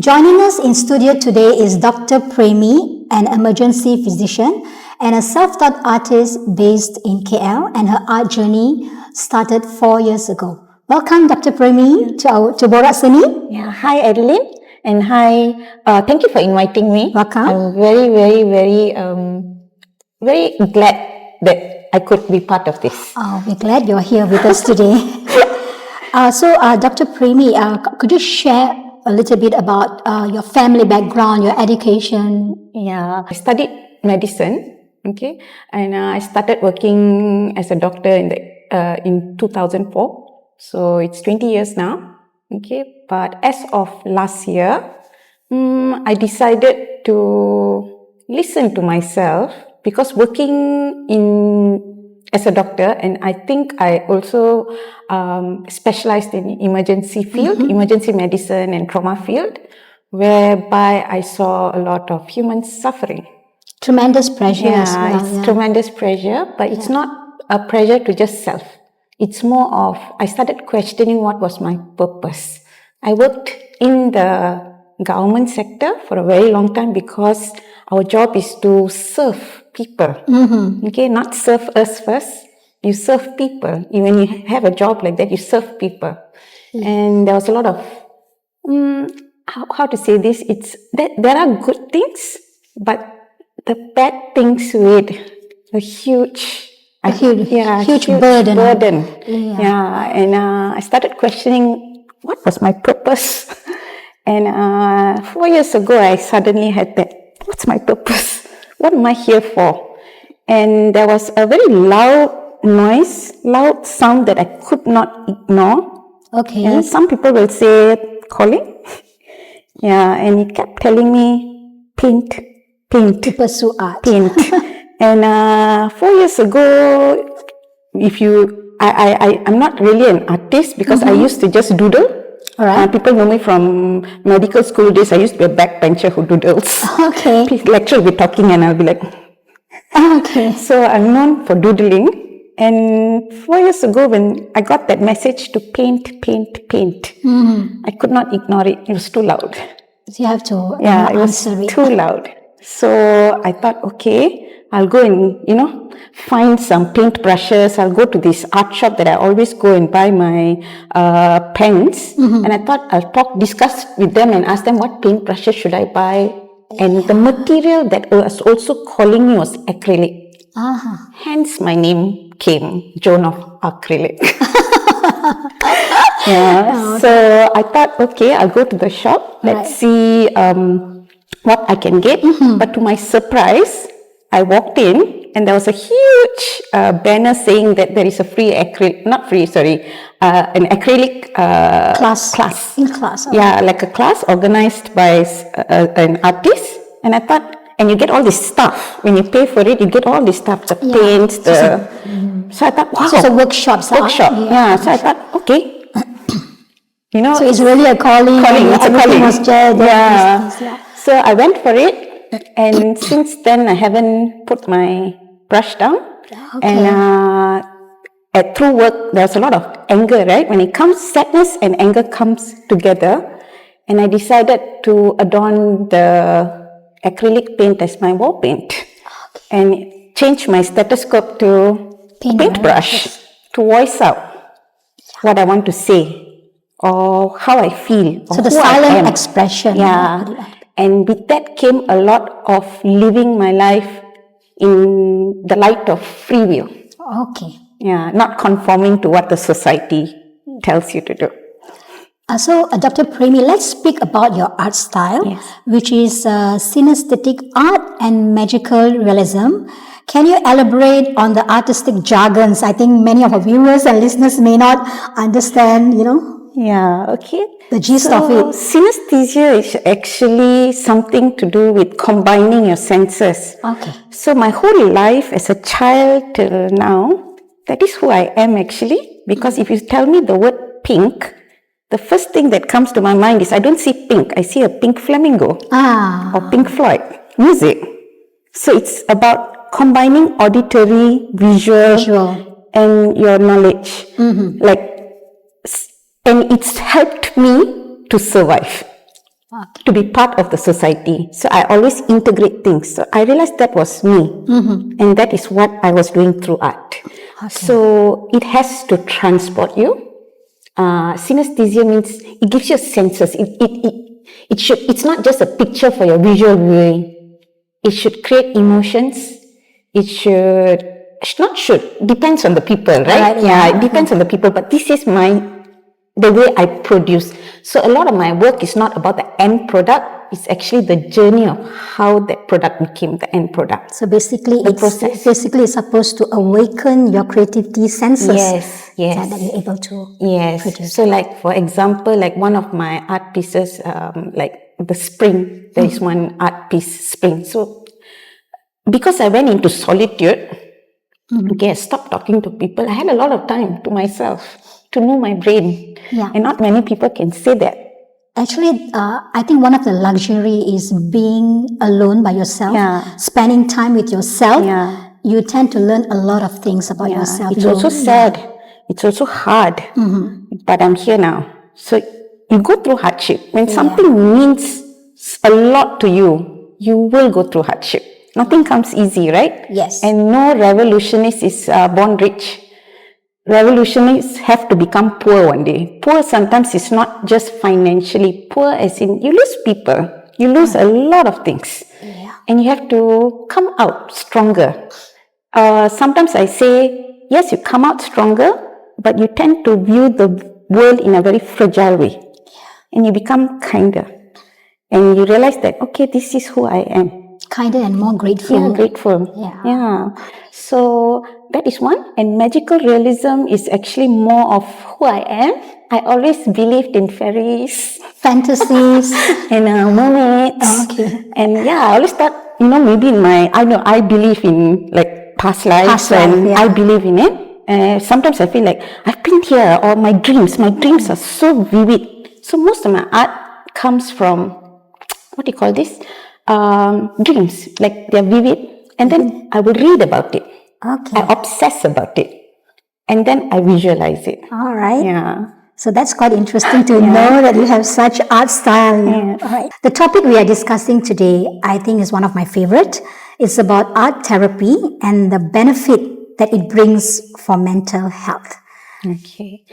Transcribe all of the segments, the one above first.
Joining us in studio today is Dr. Premi, an emergency physician and a self-taught artist based in KL, and her art journey started 4 years ago. Welcome, Dr. Premi, to Borak Seni. Yeah, hi Adeline, and hi. Thank you for inviting me. Welcome. I'm very glad that I could be part of this. Oh, we're glad you're here with us today. Dr. Premi, could you share a little bit about your family background, your education? Yeah, I studied medicine, okay, and I started working as a doctor in 2004. So it's 20 years now, okay. But as of last year, I decided to listen to myself, because working as a doctor, and I think I also specialized in emergency field, emergency medicine and trauma field, whereby I saw a lot of human suffering. Tremendous pressure as well. It's tremendous pressure, but it's not a pressure to just self. It's more of, I started questioning what was my purpose. I worked in the government sector for a very long time because our job is to serve people. Okay, not serve us first. You serve people. When you have a job like that, you serve people. And there was a lot of, how to say this? There are good things, but the bad things weighed a huge burden. Yeah, and I started questioning what was my purpose. And 4 years ago, I suddenly had that, what's my purpose? What am I here for? And there was a very loud sound that I could not ignore. Okay. And some people will say, calling. Yeah, and he kept telling me, paint. To pursue art. Paint. And 4 years ago, I'm not really an artist because I used to just doodle. All right. People know me from medical school days. I used to be a backbencher who doodles. Okay. Lecturer will be talking and I'll be like, okay. So I'm known for doodling. And 4 years ago, when I got that message to paint, I could not ignore it. It was too loud. So you have to it was too loud. So I thought, okay, I'll go and, find some paint brushes. I'll go to this art shop that I always go and buy my pens. And I thought I'll discuss with them and ask them what paint brushes should I buy. And the material that was also calling me was acrylic. Hence my name came, Joan of Acrylic. So I thought, okay, I'll go to the shop. Let's see what I can get. But to my surprise, I walked in and there was a huge banner saying that there is a free acrylic, an acrylic class. In class. Okay. Yeah, like a class organized by an artist. And I thought, and you get all this stuff. When you pay for it, you get all this stuff, the paints, So I thought, wow. So it's a workshop. Yeah, so I thought, okay. So it's really a calling. It's a calling. Was there, So I went for it, and since then I haven't put my brush down. Okay. And through work, there's a lot of anger, right? When it comes, sadness and anger comes together, and I decided to adorn the acrylic paint as my wall paint, and change my stethoscope to paintbrush to voice out what I want to say or how I feel. So the silent expression. Yeah. And with that came a lot of living my life in the light of free will. Okay. Yeah, not conforming to what the society tells you to do. So, Dr. Premi, let's speak about your art style, which is synesthetic art and magical realism. Can you elaborate on the artistic jargons? I think many of our viewers and listeners may not understand, Yeah, okay. The gist of it. Synesthesia is actually something to do with combining your senses. Okay. So my whole life as a child till now, that is who I am actually. Because if you tell me the word pink, the first thing that comes to my mind is I don't see pink, I see a pink flamingo or Pink Floyd music. So it's about combining auditory, visual. And your knowledge. And it's helped me to survive. to be part of the society. So I always integrate things. So I realized that was me. And that is what I was doing through art. So it has to transport you. Synesthesia means it gives you senses. It's not just a picture for your visual viewing. It should create emotions. It depends on the people, right? It depends on the people, but this is the way I produce. So a lot of my work is not about the end product, it's actually the journey of how that product became the end product. So basically, it's supposed to awaken your creativity senses. Yes. That you're able to produce. So like, for example, like one of my art pieces, like the spring, there is one art piece, spring. So because I went into solitude, I stopped talking to people. I had a lot of time to myself, to know my brain. And not many people can say that. Actually, I think one of the luxury is being alone by yourself, spending time with yourself. You tend to learn a lot of things about yourself. It's also sad. It's also hard. But I'm here now. So you go through hardship. When something means a lot to you, you will go through hardship. Nothing comes easy, right? Yes. And no revolutionist is born rich. Revolutionists have to become poor one day. Poor sometimes is not just financially poor, as in you lose people, you lose a lot of things, and you have to come out stronger. Sometimes I say, yes, you come out stronger, but you tend to view the world in a very fragile way, and you become kinder, and you realize that, okay, this is who I am. Kinder and more grateful. Grateful. So that is one. And magical realism is actually more of who I am. I always believed in fairies, fantasies, and mermaids. And I always thought, maybe I believe in like past lives, I believe in it. Sometimes I feel like I've been here, or my dreams are so vivid. So most of my art comes from, what do you call this? Dreams, like they're vivid, and then I will read about it. I obsess about it, and then I visualize it. All right. So that's quite interesting to know that you have such art style. All right. The topic we are discussing today, I think, is one of my favorite. It's about art therapy and the benefit that it brings for mental health. Okay,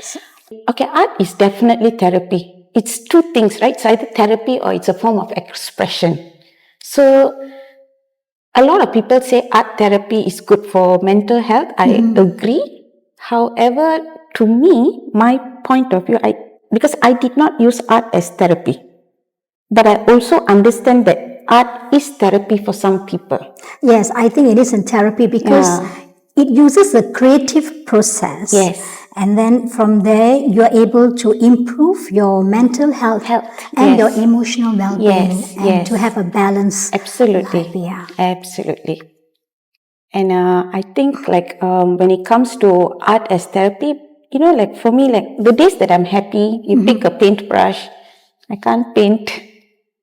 art is definitely therapy. It's two things, right? It's either therapy or it's a form of expression. So, a lot of people say art therapy is good for mental health. I agree. However, to me, my point of view, because I did not use art as therapy, but I also understand that art is therapy for some people. Yes, I think it is in therapy because it uses a creative process. Yes. And then from there, you're able to improve your mental health and your emotional well-being and to have a balance. Absolutely. Life, Absolutely. And I think like when it comes to art as therapy, like for me, like the days that I'm happy, you pick a paintbrush, I can't paint.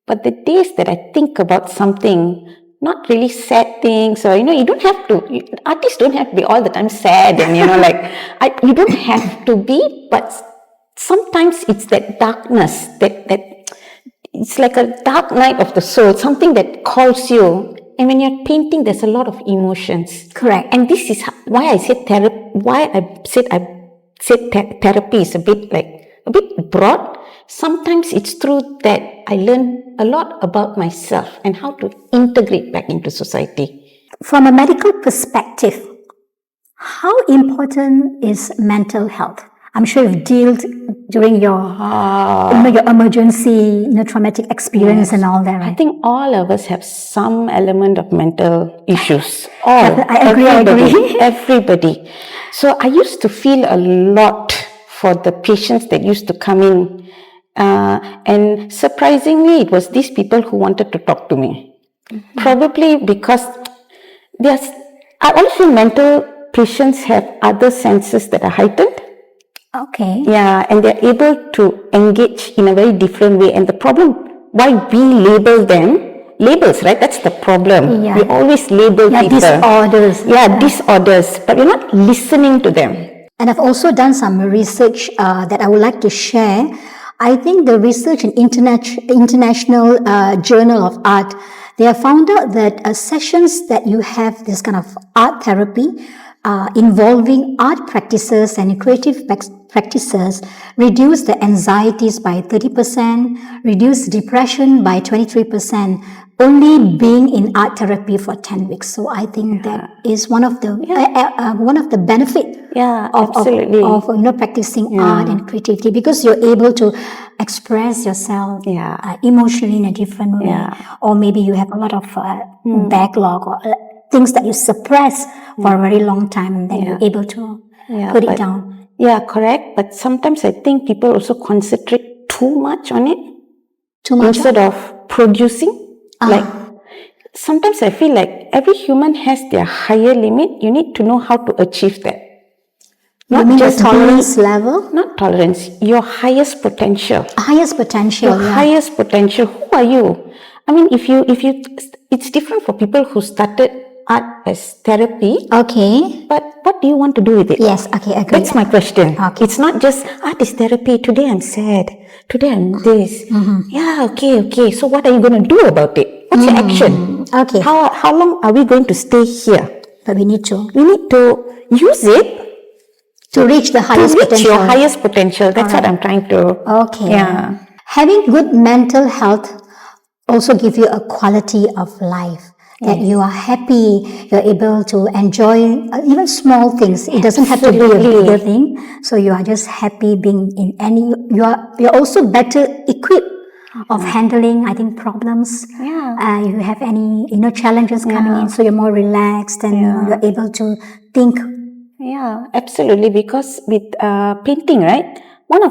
But the days that I think about something, not really sad things, or you don't have to, artists don't have to be all the time sad, and you don't have to be, but sometimes it's that darkness that it's like a dark night of the soul, something that calls you, and when you're painting there's a lot of emotions. Correct. And this is why I said therapy is a bit broad. Sometimes it's true that I learn a lot about myself and how to integrate back into society. From a medical perspective, how important is mental health? I'm sure you've dealt during your emergency, traumatic experience and all that, right? I think all of us have some element of mental issues. I agree. Everybody. So I used to feel a lot for the patients that used to come in. And surprisingly, it was these people who wanted to talk to me. Probably because I always feel mental patients have other senses that are heightened. Okay. Yeah, and they're able to engage in a very different way. And the problem, why we label them, labels, right? That's the problem. We always label people. Disorders. Disorders. But we're not listening to them. And I've also done some research that I would like to share I think the research in International Journal of Art, they have found out that sessions that you have this kind of art therapy involving art practices and creative practices reduce the anxieties by 30%, reduce depression by 23%, only being in art therapy for 10 weeks. So I think that is one of the benefit absolutely. of practicing art and creativity, because you're able to express yourself emotionally in a different way, or maybe you have a lot of backlog or things that you suppress for a very long time, and then you're able to put it down. Yeah, correct. But sometimes I think people also concentrate too much on it. Too much instead of producing. Like sometimes I feel like every human has their higher limit. You need to know how to achieve that. You mean the tolerance level? Not tolerance, your highest potential. Highest potential, Your highest potential. Who are you? I mean, if you, it's different for people who started art as therapy. Okay. But what do you want to do with it? Yes, okay, agree. That's my question. Okay. It's not just art is therapy. Today I'm sad. Today I'm this. Yeah, okay. So what are you going to do about it? What's your action? Okay. How long are we going to stay here? But we need to use it to reach the highest potential. Your highest potential. That's what I'm trying to. Okay. Yeah. Having good mental health also give you a quality of life. That you are happy, you're able to enjoy even small things. It doesn't have to be a bigger thing. So you are just happy being in any, you're also better equipped of handling, I think, problems. Yeah. You have any, challenges coming in, so you're more relaxed and you're able to think. Yeah, absolutely. Because with painting, right? One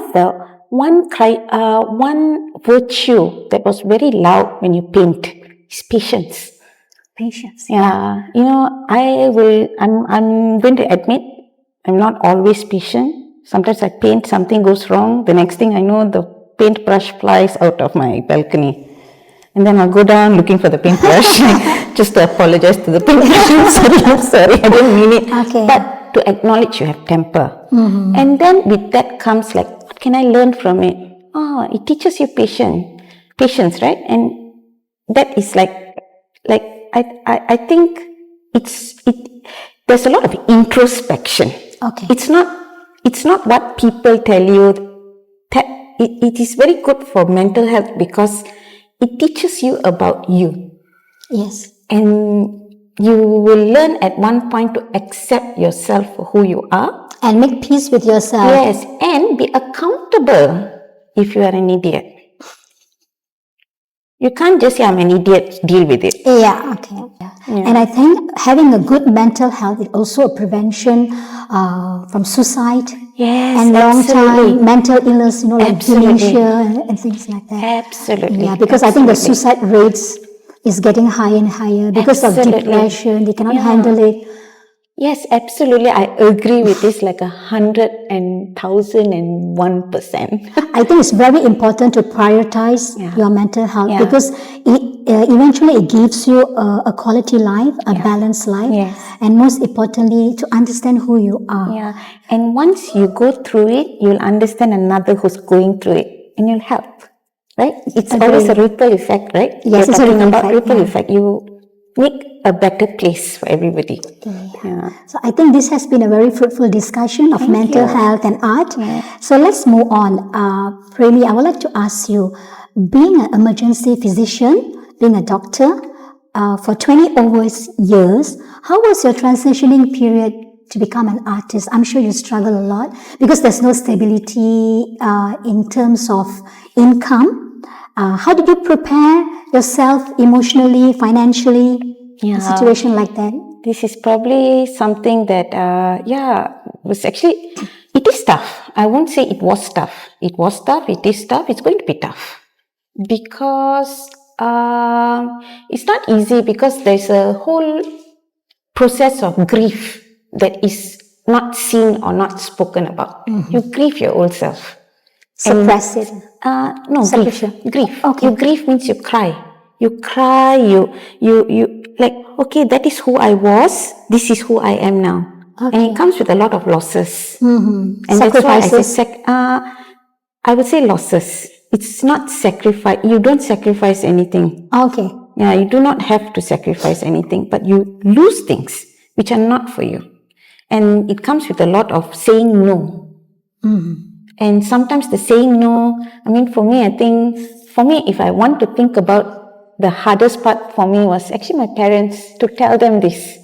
virtue that was very loud when you paint is patience. Patience. Yeah, I'm going to admit, I'm not always patient. Sometimes I paint, something goes wrong. The next thing I know, the paintbrush flies out of my balcony. And then I'll go down looking for the paintbrush, just to apologize to the paintbrush. I'm sorry, I didn't mean it. Okay. But to acknowledge you have temper. And then with that comes like, what can I learn from it? It teaches you patience, right? And that is I think there's a lot of introspection. Okay. It's not what people tell you. It is very good for mental health because it teaches you about you. Yes. And you will learn at one point to accept yourself for who you are. And make peace with yourself. Yes, and be accountable if you are an idiot. You can't just say, I'm an idiot, deal with it. Yeah, okay. Yeah. And I think having a good mental health is also a prevention from suicide. Yes, and long-time mental illness, like absolutely. dementia and things like that. Absolutely. Yeah, because I think the suicide rates is getting higher and higher because of depression. They cannot handle it. Yes, absolutely. I agree with this like 1,001%. I think it's very important to prioritize your mental health because eventually it gives you a quality life, a balanced life, and most importantly, to understand who you are. Yeah, and once you go through it, you'll understand another who's going through it, and you'll help. Right? It's always a ripple effect, right? Yes, it's a ripple effect. You make a better place for everybody. Yeah. So I think this has been a very fruitful discussion of mental health and art. So let's move on. Premi, I would like to ask you, being an emergency physician, being a doctor, for 20 over years, how was your transitioning period to become an artist? I'm sure you struggle a lot because there's no stability in terms of income. How did you prepare yourself emotionally, financially, in a situation like that? This is probably something that, was actually, it is tough. I won't say it was tough. It was tough, it is tough, it's going to be tough. Because it's not easy because there's a whole process of grief that is not seen or not spoken about. You grieve your old self. Suppress it. No, grief. Okay. You grieve means you cry. You cry, you like, okay, that is who I was, this is who I am now. Okay. And it comes with a lot of losses. And sacrifices. That's why I would say losses. It's not sacrifice. You don't sacrifice anything. Okay. Yeah, you do not have to sacrifice anything, but you lose things which are not for you. And it comes with a lot of saying no. And sometimes the saying no, I mean, for me, if I want to think about the hardest part for me was actually my parents, to tell them this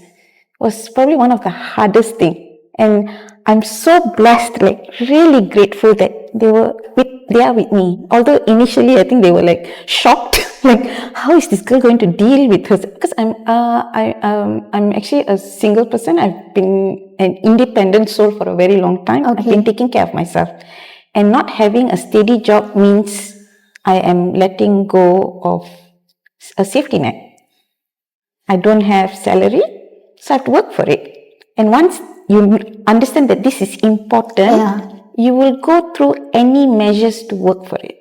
was probably one of the hardest thing. And I'm so blessed, like really grateful that they are with me. Although initially I think they were like shocked, like how is this girl going to deal with her? Because I'm actually a single person. I've been an independent soul for a very long time. Okay. I've been taking care of myself, and not having a steady job means I am letting go of a safety net. I don't have salary, so I have to work for it. And once you understand that this is important, you will go through any measures to work for it.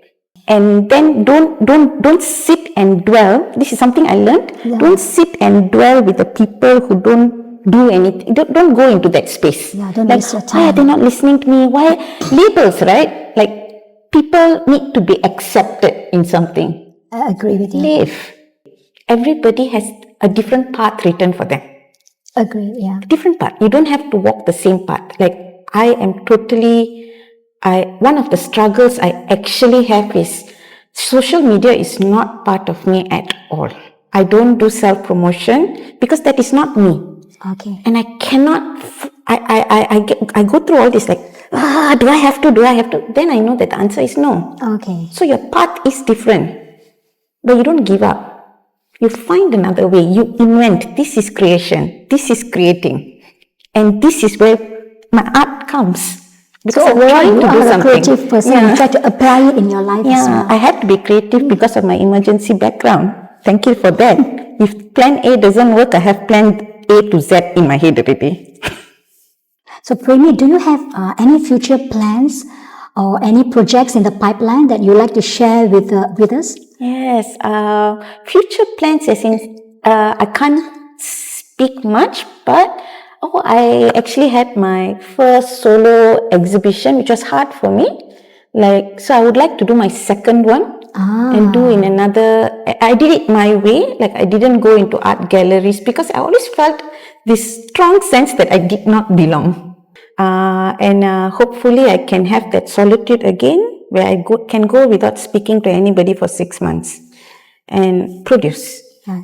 And then don't sit and dwell. This is something I learned. Don't sit and dwell with the people who don't do anything. Don't go into that space. Don't like, waste your time. why are they not listening to me? Why labels, right? Like people need to be accepted in something. I agree with you. Live. Everybody has a different path written for them. Agree, yeah. Different path. You don't have to walk the same path. Like one of the struggles I actually have is social media is not part of me at all. I don't do self-promotion because that is not me. Okay. And I cannot, I go through all this like, do I have to? Then I know that the answer is no. Okay. So your path is different, but you don't give up. You find another way. You invent. This is creation. This is creating. And this is where my art comes. Because so I'm trying to do a something. Creative person. You try to apply it in your life as well. I had to be creative because of my emergency background. Thank you for that. If plan A doesn't work, I have plan A to Z in my head already. So Premi, do you have any future plans or any projects in the pipeline that you like to share with us? Yes, future plans as in, I can't speak much, but I actually had my first solo exhibition, which was hard for me. So I would like to do my second one and do in another, I did it my way, like I didn't go into art galleries because I always felt this strong sense that I did not belong. And hopefully I can have that solitude again, where I can go without speaking to anybody for 6 months and produce.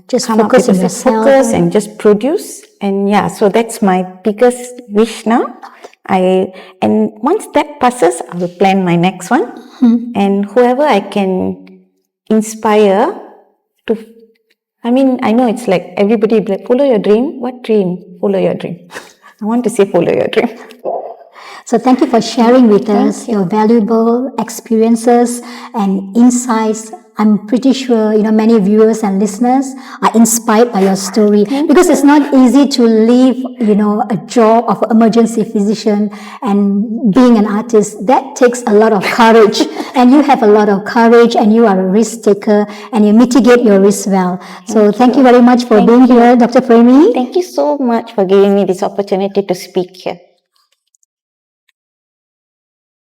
Just focus on yourself. Focus and just produce. And so that's my biggest wish now. And once that passes, I will plan my next one. And whoever I can inspire to, I know it's like everybody will be like, follow your dream. What dream? Follow your dream. I want to say follow your dream. So thank you for sharing with us your valuable experiences and insights. I'm pretty sure, many viewers and listeners are inspired by your story because it's not easy to leave, a job of an emergency physician and being an artist. That takes a lot of courage and you have a lot of courage and you are a risk taker and you mitigate your risk well. So thank you very much for being here, Dr. Premi. Thank you so much for giving me this opportunity to speak here.